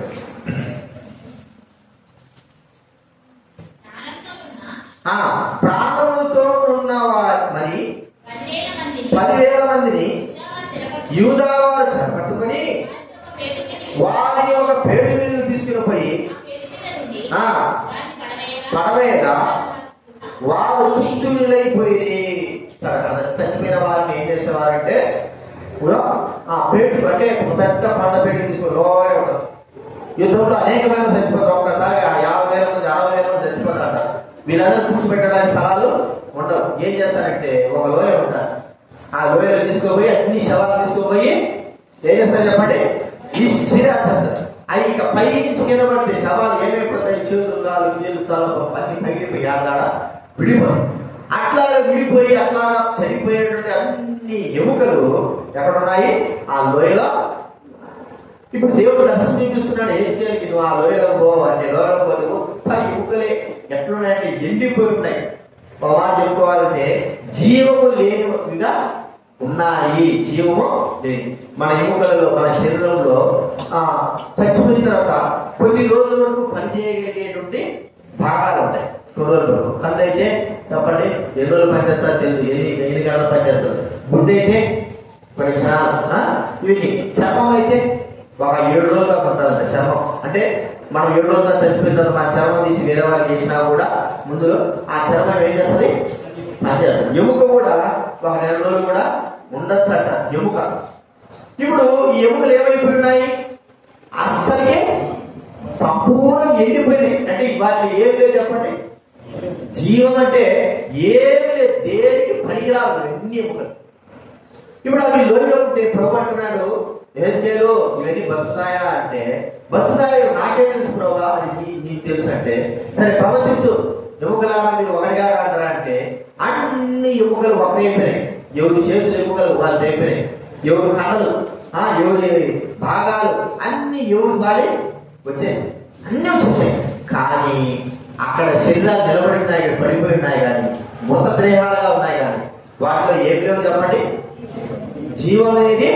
ప్రాణములతో ఉన్న మరి 10,000 మందిని యూదా వారు చెరపట్టుకుని వారిని ఒక పేరు మీద తీసుకుని పోయి పడవేగా వారు తుత్తులైపోయి చచ్చిపోయిన వారిని ఏం చేసేవారంటే ఆ పేటు అంటే ఒక పెద్ద పంట పేటు తీసుకుని లోయ ఉంటారు. యుద్ధంలో అనేకమైన చచ్చిపోతారు. ఒక్కసారి ఆ 50,000 మంది 60,000 మంది చచ్చిపోతారట. వీళ్ళందరూ కూర్చోబెట్టడానికి స్థలాలు ఉండవు. ఏం చేస్తారంటే ఒక లోయ ఉంటారు. ఆ లోయలో తీసుకోపోయి అన్ని శవాలు తీసుకోపోయి ఏం చేస్తారు చెప్పండి, అవి ఇక పై నుంచి కింద పడితే శవాలు ఏమైపోతాయి, చేతులు కాలు చేతులు తాలు అన్ని తగిలిపోయి ఆడ విడిపోయి అట్లాగా విడిపోయి అట్లాగా చనిపోయేటువంటి అన్ని ఎముకలు ఎక్కడున్నాయి ఆ లోయలో. ఇప్పుడు దేవుడు దర్శనం చూపిస్తున్నాడు ఏసీకి, నువ్వు ఆ లోయలో పో అంటే లోయలో పోతే మొత్తం ఎముకలే ఎట్లున్నాయంటే ఎండిపోయి ఉన్నాయి. ఒక మాట చెప్పుకోవాలంటే జీవము లేనిగా ఉన్నాయి. జీవము లేదు మన ఎముకలలో మన శరీరంలో. చచ్చిపోయిన తర్వాత కొన్ని రోజుల వరకు పనిచేయగలిగేటువంటి భాగాలు ఉంటాయి. కొన్ని రోజుల వరకు కళ్ళు అయితే చెప్పండి ఎన్ని రోజులు పనిచేస్తా తెలుసు, ఎన్ని గంటలు పనిచేస్తుంది. గుండె అయితే కొన్ని క్షణాలు. ఇవి చర్మం అయితే ఒక 7 రోజులు ఉంటుందంట చర్మం. అంటే మనం 7 రోజులు చచ్చిపోయిన తర్వాత మన చర్మం తీసి వేరే వాళ్ళకి వేసినా కూడా ముందు ఆ చర్మం ఏం చేస్తుంది, పనిచేస్తుంది. ఎముక కూడా ఒక 1 నెల రోజులు కూడా ఉండొచ్చు అంట ఎముక. ఇప్పుడు ఈ ఎముకలు ఏమైపోయి ఉన్నాయి, అస్సలే సంపూర్ణంగా ఎండిపోయినాయి. అంటే వాటికి ఏం లేదు చెప్పండి, జీవం అంటే ఏమి లేదు, దేనికి పనికిరాదు ఎన్ని ఎముకలు. ఇప్పుడు అవి లోయలో ఉంటే ప్రభు అంటున్నాడు ఏజ్కేలు ఇవన్నీ బతుకుతాయా అంటే బతుకుతాయో నాకేం తెలుసు ప్రభు అని నీకు తెలుసు అంటే సరే ప్రవచించు. ఎముకలారా మీరు ఒకటిగా అంటారా అంటే అన్ని ఎముకలు ఒకటైపోయినాయి. ఎవరి చేతులు ఎముకలు వాళ్ళు అయిపోయినాయి, ఎవరు కళలు ఎవరి భాగాలు అన్ని ఎవరు బాలి వచ్చేసాయి, అన్ని వచ్చేసాయి. కానీ అక్కడ శరీరాలు నిలబడి ఉన్నాయి, పడిపోయి ఉన్నాయి, కానీ మృతదేహాలుగా ఉన్నాయి. కానీ వాటిలో ఏమి లేవు చెప్పండి, జీవం అనేది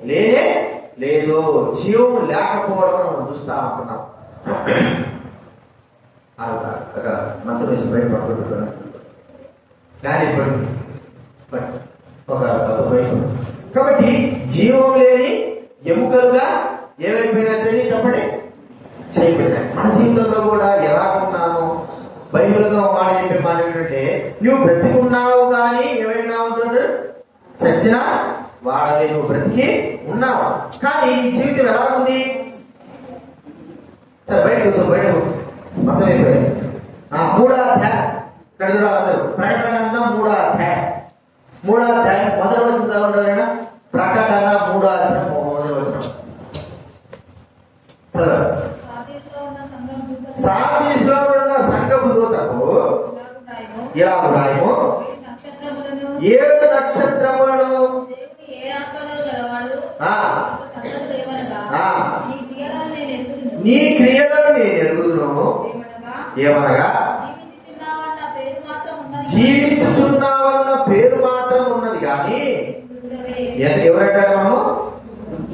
లేనే లేదు. జీవం లేకపోవడం మనం చూస్తా ఉంటున్నాం. మంచం వేసి బయట పట్టుకుంటున్నాం కానీ ఒక బయట. కాబట్టి జీవం లేని ఎముకలుగా ఏమైపోయినా చెప్పండి చేయబడినాయి. మన జీవితంలో కూడా ఎలా ఉన్నాము, బైబిల్తో మాట చెప్పే మాట ఏంటంటే నువ్వు బ్రతికున్నావు కానీ ఏమైనా ఉంటుంటారు చచ్చినా వాడవే, నువ్వు బ్రతికి ఉన్నావు కానీ నీ జీవితం ఎలా ఉంది. సరే బయటకు వచ్చావు, బయటకు మంచం అయిపోయాయి. 3వ అధ్యాయం ఇక్కడ చూడాలి అందరూ. ప్రకటన గ్రంథం 3వ అధ్యాయం 3వ అధ్యాయం మొదటి వచనం చదవండి. ప్రకటన 3వ అధ్యాయం మొదటి వచనం. సార్దీస్లో ఉన్న సంఘపు దూతకు ఇలా వ్రాయము, 7 నక్షత్రములను నీ క్రియలను నేను ఎరుగుదును. ఏమనగా జీవించుచున్నావన్న పేరు మాత్రం ఉన్నది కానీ ఎవరంటాడు మనము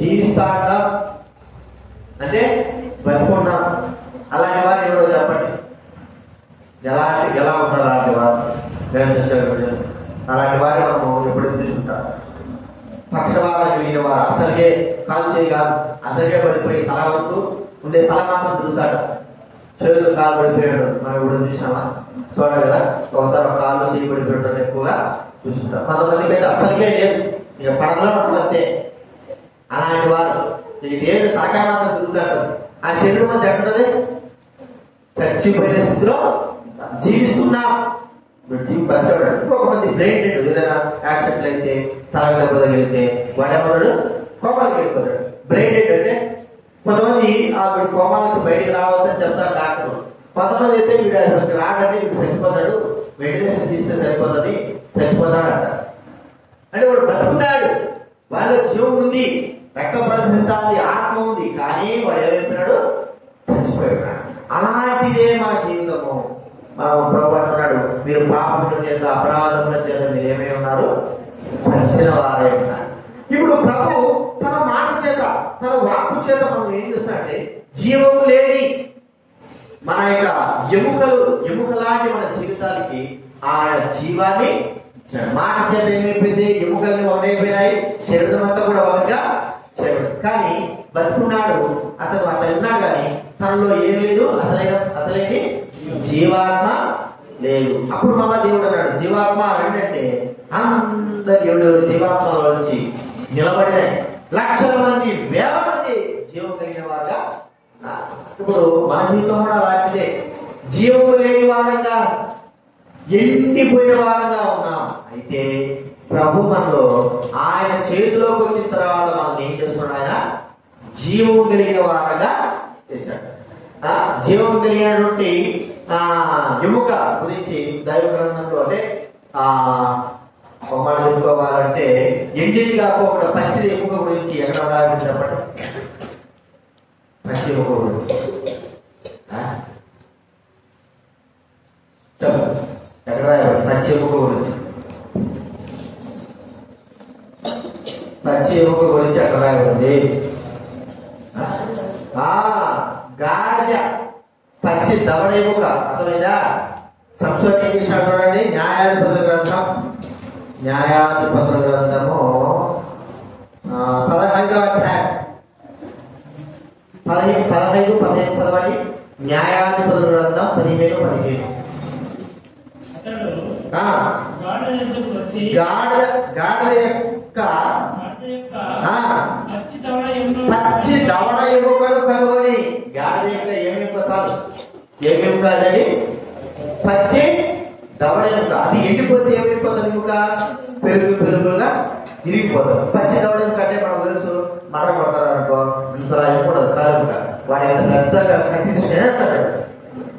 జీవిస్తా అంటాం అంటే బతుకున్నాం. అలాంటి వారు ఎవరో చెప్పండి, ఎలా ఉంటారు అలాంటి వారు? అలాంటి వారు మనము ఎప్పుడు తీసుకుంటాం. పక్షవాదం కలిగిన వారు అసలుకే కాలు చేయగాదు, అసలుకే పడిపోయి తల వరకు ఉండే తల మాత్రం తిరుగుతాడు, చేతులు కాలు పడిపోయాడు. మనం ఇప్పుడు చూసినామా చూడాలి కదా, ఒకసారి ఒక కాళ్ళు చేయి పడిపోయడం ఎక్కువగా చూసుకుంటాం. కొంతమందికి అయితే అసలుకే లేదు, ఇక పడగలో పట్టదంతే. అలాంటి వారు ఇక దేవుడు తలకాయ మాత్రం తిరుగుతాడు. ఆ శరీరం మధ్య ఎక్కడది చచ్చిపోయిన స్థితిలో జీవిస్తున్నా. ఇంకొక మంది బ్రెయిన్ డెడ్, ఏదైనా యాక్సిడెంట్లు అయితే తల దెబ్బ తగిలితే వాడేమన్నాడు కోమాలకు వెళ్ళిపోతాడు. బ్రెయిన్ డెడ్ అంటే కొంతమంది వీడు కోమాలకు బయటికి రావద్దని చెప్తారు డాక్టర్. కొంతమంది అయితే వీడు అసలు రాడంటే వీడు చచ్చిపోతాడు, వెంటిలేషన్ తీస్తే సరిపోతుంది, చచ్చిపోతాడు అంటారు. అంటే వాడు బతుకున్నాడు, వాళ్ళ జీవం ఉంది, రక్తం ప్రదర్శిస్తుంది, ఆత్మ ఉంది, కానీ వాడు ఏమైపోయినాడు, చచ్చిపోయాడు. అలాంటిదే మన జీవితము. ప్రభు అంటున్నాడు, మీరు పాపముల చేత అపరాధముల చేత మీరు ఏమై ఉన్నారు, చచ్చిన వారే ఉన్నారు. ఇప్పుడు ప్రభు తన మాట చేత తన వాక్కు చేత మనం ఏం చేస్తున్నాడంటే జీవము లేని మన యొక్క ఎముకలాంటి మన జీవితానికి ఆయన జీవాన్ని మాట చేత ఏమైపోయింది, ఎముకల్ని ఒకటైపోయినాయి, శరీరం అంతా కూడా ఒకటిగా చేయబడి. కానీ బతుకున్నాడు అతను, అట్లా ఉన్నాడు కానీ తనలో ఏం లేదు, అసలైన జీవాత్మ లేదు. అప్పుడు మళ్ళా దేవుడు అన్నాడు జీవాత్మ అంటే అందరు ఎవరు జీవాత్మలో వచ్చి నిలబడినాయి, లక్షల మంది వేల మంది జీవం కలిగిన వారుగా. ఇప్పుడు మన జీవితం కూడా అలాంటిదే, జీవము లేని వారంగా ఎండిపోయిన వారంగా ఉన్నాం. అయితే ప్రభు మనలో ఆయన చేతిలోకి వచ్చిన తర్వాత మనల్ని ఏం చేస్తున్నాడు, ఆయన జీవం కలిగిన వారంగా చేశాడు. జీవం కలిగినటువంటి ఎముక గురించి దైవ గ్రంథంలో అంటే మాట చెప్పుకోవాలంటే ఎండిది కాకుండా పచ్చిది ఎముక గురించి ఎక్కడ రాయాలని చెప్పండి. పచ్చి ఎముక గురించి ఎక్కడ రాయాలి? పచ్చి ఎముక గురించి, పచ్చి ఎముక గురించి ఎక్కడ రాయబడింది? గాడిద పచ్చి దవడ ఎముక, అర్థమైందా? సంస్కృతి ఏం చేశాడు చూడండి, న్యాయాధిపతుల గ్రంథం, న్యాయాధిపతుల గ్రంథము 15వ అధ్యాయం 15 చదవండి. న్యాయాధిపతుల గ్రంథం 15 గాడిద యొక్క పచ్చి దవడ ఎముకలు కనుగొని, గాడిద యొక్క ఏమి చాలు, ఏమేమి కాదండి, పచ్చి దవడ ఎముక. అది ఎండిపోతే ఏమైపోతుంది, ఎముక పెరుగుగా ఇరిగిపోతుంది. పచ్చి దవడ ఎముక అంటే మనం తెలుసు, మట కొడతారు అనుకో, ఇంతలా అయిపోతుంది కాలముక, వాడి అంత పెద్దగా కత్తి చేస్తాడు,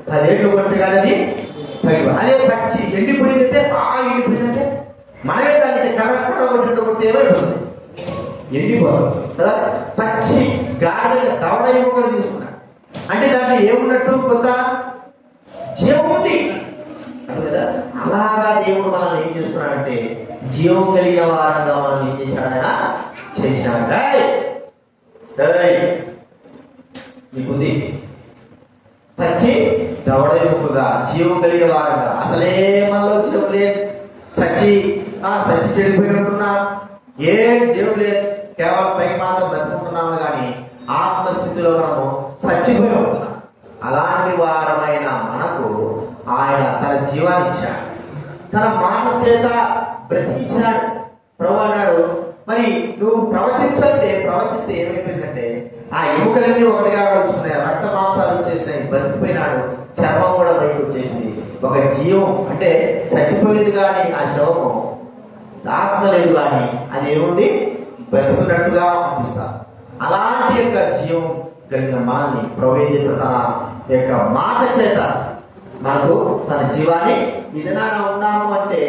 10 ఏళ్ళు కొట్టి కానీ అది పైగా. అదే పచ్చి ఎండిపోయిందంటే బాగా ఎండిపోయిందంటే మనమే దాన్ని కర్ర కొట్టి ఏమైపోతుంది, ఎండిపోతుంది కదా. పచ్చి గాడిద దవడ ఎముకలు తీసుకున్నాడు అంటే దాంట్లో ఏమున్నట్టు, కొంత జీవం ఉంది కదా. అలాగా దేవుడు మనల్ని ఏం చేస్తున్నాడంటే జీవం కలిగిన వారంగా మనల్ని ఏం చేశాడైనా చేశాడు. నీకుంది పచ్చి దవడ ఎముకగా జీవం కలిగిన వారంగా. అసలే మనలో జీవం లేదు, సచ్చి చెడిపోయి ఉంటున్నాం, ఏం జీవం లేదు, కేవలం పైకి మాత్రం బతుకుంటున్నాము కానీ ఆత్మస్థితిలో మనము చచ్చిపోయి ఉంటున్నాం. అలాంటి వారమైన మనకు ఆయన తన జీవాన్ని ఇచ్చాడు, తన మాట చేత బ్రతికించాడు. ప్రభు అన్నాడు, మరి నువ్వు ప్రవచిస్తే ఏమైపోయిందంటే ఆ ఎముకలన్నీ ఒకటిగా వచ్చుకున్నాయి, రక్త మాంసాలు వచ్చేసినాయి, బతికిపోయినాడు, చర్మం కూడా బయటకు వచ్చేసింది. ఒక జీవం అంటే చచ్చిపోయింది కానీ ఆ శవము, ఆత్మ లేదు కానీ అది ఏముంది, బతుకున్నట్టుగా అనిపిస్తా. అలాంటి యొక్క జీవం కలిగిన మనల్ని ప్రవేశించిన తన యొక్క మాట చేత మనకు తన జీవాన్ని విధాన ఉన్నాము అంటే,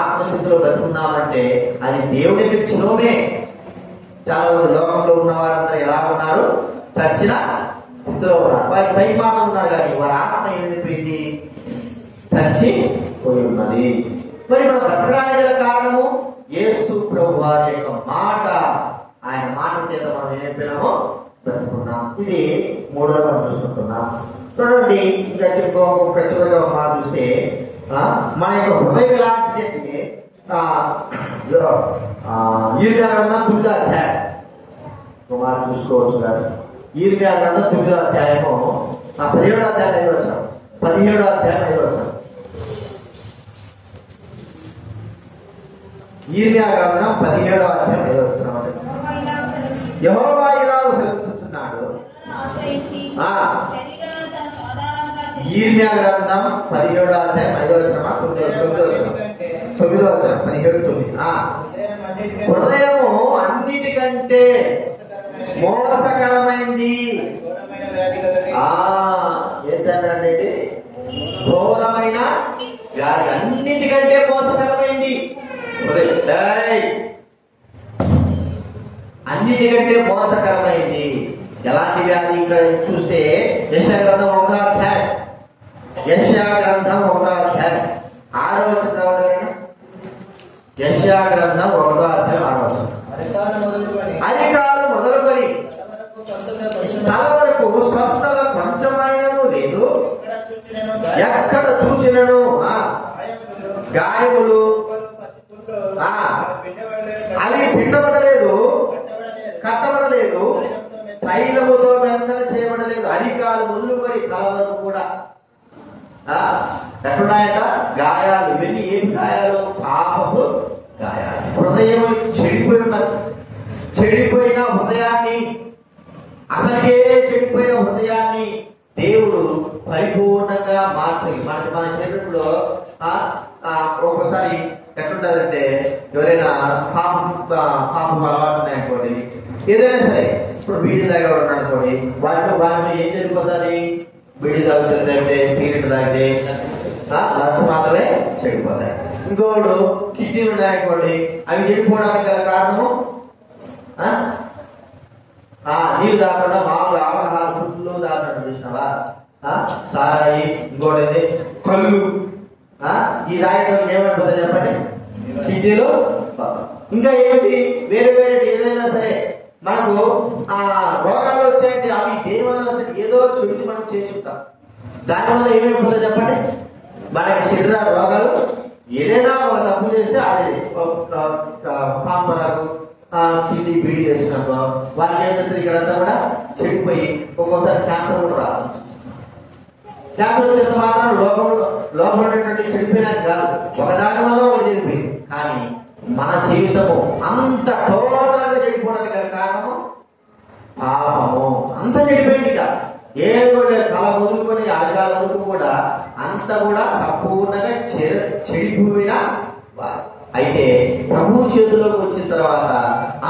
ఆత్మస్థితిలో బ్రతుకున్నామంటే అది దేవుడి యొక్క జీవమే. చాలా మంది లోకంలో ఉన్న వారందరూ ఎలా ఉన్నారు, చచ్చిన స్థితిలో ఉన్నారు. వారి పై మాత్రం ఉన్నారు కానీ వారి ఆత్మ ఏమైపోయింది, చచ్చిపోయి ఉన్నది. మరి మనం బ్రతకడానికి గల కారణము యేసు ప్రభు వారి యొక్క మాట. ఆయన మాట చేత మనం ఏమైపోయినామో బ్రతుకున్నాం. ఇది 3వ మనం చూసుకుంటున్నాం. చూడండి, ఇంకా చివరిగా మాట చూస్తే మన యొక్క హృదయం ఎలాంటిది అంటే ఈర్మియా గ్రంథం 9వ అధ్యాయం మాట చూసుకోవచ్చు కానీ, ఈర్మియా గ్రంథం 9వ అధ్యాయము 17వ అధ్యాయం 5వ వచనం, 17వ అధ్యాయం 5వ వచనం. ఈర్మియా గ్రంథం 17వ అధ్యాయం 5వ వచనం. యెహోవా ఇలాగ సెలవిస్తున్నాడు. ఈర్మియా గ్రంథం 17వ అధ్యాయం 5వ వచనం, 9వ వచనం, 17వ వచనం. హృదయము అన్నిటికంటే మోసకరమైంది. ఏంటంటే ఘోరమైన వ్యాధి, అన్నిటికంటే మోసకరమైంది హృదయం. అన్నిటికంటే మోసకరమైంది. ఎలాంటి వ్యాధి? ఇక్కడ చూస్తే యెషయా గ్రంథం 1వ అధ్యాయం, యెషయా గ్రంథం 1వ అధ్యాయం 6వ వచనం. యెషయా గ్రంథం 1వ అధ్యాయం 6వ వచనం. అధికారులు మొదలుకొని తల వరకు స్వస్థత కొంచెమైనను లేదు, ఎక్కడ చూచినను గాయములు అవి పిండబడలేదు, కట్టబడలేదు, తైలముతో వెంటనే చేయబడలేదు. అధికారులు మొదలుకొని తల వరకు కూడా ఎక్కడున్నాయట? గాయాలు. ఇవన్నీ ఏం గాయాలు? పాపపు గాయాలు. హృదయం చెడిపోయి ఉన్నది. చెడిపోయిన హృదయాన్ని, అసలుకే చెడిపోయిన హృదయాన్ని దేవుడు పరిపూర్ణంగా మార్చాలి. మన శరీరంలో ఒక్కోసారి ఎట్లుంటారంటే, ఎవరైనా పాపం అలవాటు ఉన్నాయనుకోండి, ఏదైనా సరే, ఇప్పుడు బీడీ తాగే ఉన్నాడు అనుకోండి, వాటిలో ఏం జరిగిపోతుంది? బీడీ తాగుతుందంటే, సిగరెట్ తాగితే లక్ష మాత్రమే చెడిపోతాయి. ఇంకోడు కిడ్నీలు ఉన్నాయనుకోండి, అవి చెడిపోవడానికి గల కారణము నీళ్ళు తాగకుండా మామూలు ఆహారం ఫుడ్లు తాగడం చూసినావా? సారాయి, ఇంకోటి కళ్ళు, ఈ తాగడం ఏమైపోతుంది చెప్పండి? కిడ్నీలో. ఇంకా ఏమిటి? వేరే వేరే ఏదైనా సరే మనకు రోగాలు వచ్చాయంటే అవి దేనివల్ల ఏదో చెడుది మనం చేసి ఉంటాం. దానివల్ల ఏమైపోతుందో చెప్పండి? మనకి శరీర రోగాలు ఏదైనా ఒక తప్పు చేస్తే అదే పాంపరాకు కిడ్నీ బీడీ వేసినప్పుడు వాళ్ళకి ఏం చేస్తుంది? ఇక్కడంతా కూడా చెడిపోయి ఒక్కోసారి క్యాన్సర్ కూడా రావచ్చు. క్యాన్సర్ వచ్చినంత మాత్రం లోపల ఉన్నటువంటి చెడిపోయినట్టు కాదు, ఒకదాని వల్ల ఒకటి చెడిపోయింది. కానీ మన జీవితము అంత టోటల్గా చెడిపోవడానికి కారణము పాపము. అంత చెడిపోయింది. ఇక ఏం కూడా కళ వదులుకొని అధికారుల వరకు కూడా అంత కూడా సంపూర్ణంగా చెడిపోయిన. అయితే ప్రభు చేతిలోకి వచ్చిన తర్వాత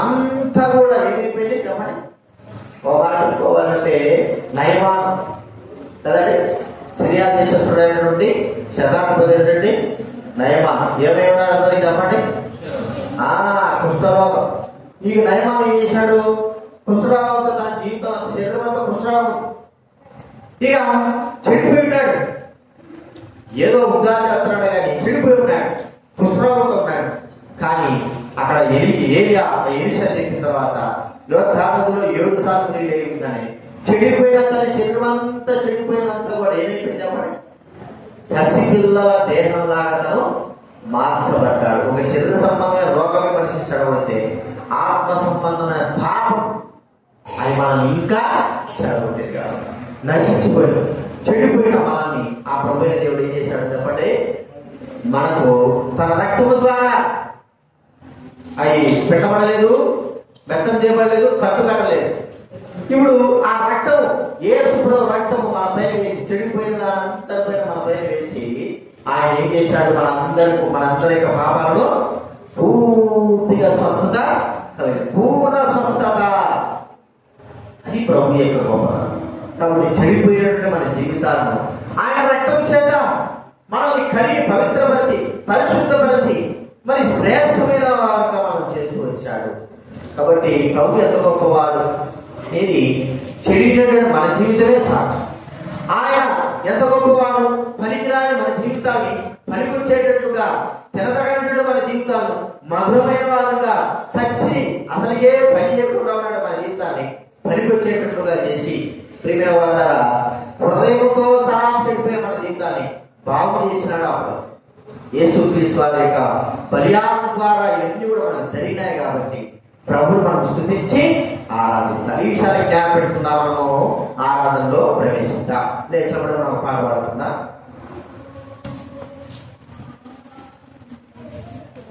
అంతా కూడా ఏమైపోయింది చెప్పండి? పోవాలంటే నయమానం కదండి, సిరియా దేశస్తుడైనటువంటి శతాధిపతి నయమానం ఏమైనా అందరికి చెప్పండి? కుష్ఠరోగం. ఈ నయమానం ఏం చేశాడు? కుష్ఠరోగంతో తన జీవితం శరీరం అంతా కుష్ఠరోగం. ఇక చెడిపోయి ఉన్నాడు. ఏదో ఉద్దాలు చెప్తున్నాడు కానీ చెడిపోయి ఉన్నాడు, కుష్ఠరోగంతో ఉన్నాడు. కానీ అక్కడ ఎలిషా చెప్పిన తర్వాత యోర్దానులో 7 సార్లు నీళ్ళు వేయించాలని చెడిపోయిన తన శరీరం అంతా చెడిపోయినంత కూడా ఏమైపోయింది చెప్పండి? పసిపిల్లల దేహం లాగా మార్చబడ్డాడు. ఒక శరీర సంబంధమైన రోగమే మనిషి చెడగొడితే ఆత్మ సంబంధమైన పాపం అది మనం ఇంకా చెడగొట్టేది కాదు. నశించిపోయాడు. చెడిపోయిన మనల్ని ఆ ప్రభువైన దేవుడు ఏం చేశాడు చెప్పండి? మనకు తన రక్తము ద్వారా అవి పెట్టబడలేదు, వ్యక్తం చేయబడలేదు, కట్టు కట్టలేదు. ఇప్పుడు ఆ రక్తం యేసు రక్తము మన పైన వేసి చెడిపోయిన దానంతరిపైన మన పైన వేసి ఆయన ఏం చేశాడు? మనందరి యొక్క పాపాలను పూర్తిగా స్వస్థత కలిగి పూర్ణ స్వస్థత. అది ప్రభు యొక్క గొప్ప. కాబట్టి చెడిపోయినటువంటి మన జీవితాలను ఆయన రక్తం చేత మనల్ని కడిగి పవిత్రపరిచి పరిశుద్ధపరిచి మరి శ్రేష్టమైన వారుగా మనం చేస్తూ వచ్చాడు. కాబట్టి ప్రభు ఎంత గొప్పవాడు అనేది చెడినటువంటి మన జీవితమే సాక్షి. ఆయన ఎంత గొప్పవాడు, పనికిరాని మన జీవితాన్ని పనికొచ్చేటట్లుగా, తినదగినట్టు మన జీవితాలను మధురమైన వారుగా చచ్చి అసలుగే పని చేయకుండా ఉన్నాడు మన జీవితాన్ని పనికొచ్చేటట్లుగా చేసి ప్రియమైన వాళ్ళ హృదయంతో సహా చెడిపోయిన మన జీవితాన్ని బాగు చేసినాడు. అప్పుడు యేసుక్రీస్తు వారి యొక్క బలియాగం ద్వారా ఇవన్నీ కూడా మనకు జరిగినాయి. కాబట్టి ప్రభువును మనం స్తుతించి ఆరాధించాలి. ఈ విషయాన్ని జ్ఞాపకం పెట్టుకుందాం. మనము ఆరాధనలో ప్రవేశిద్దాం. లేచినప్పుడు మనం పాట పాడుకుందాం.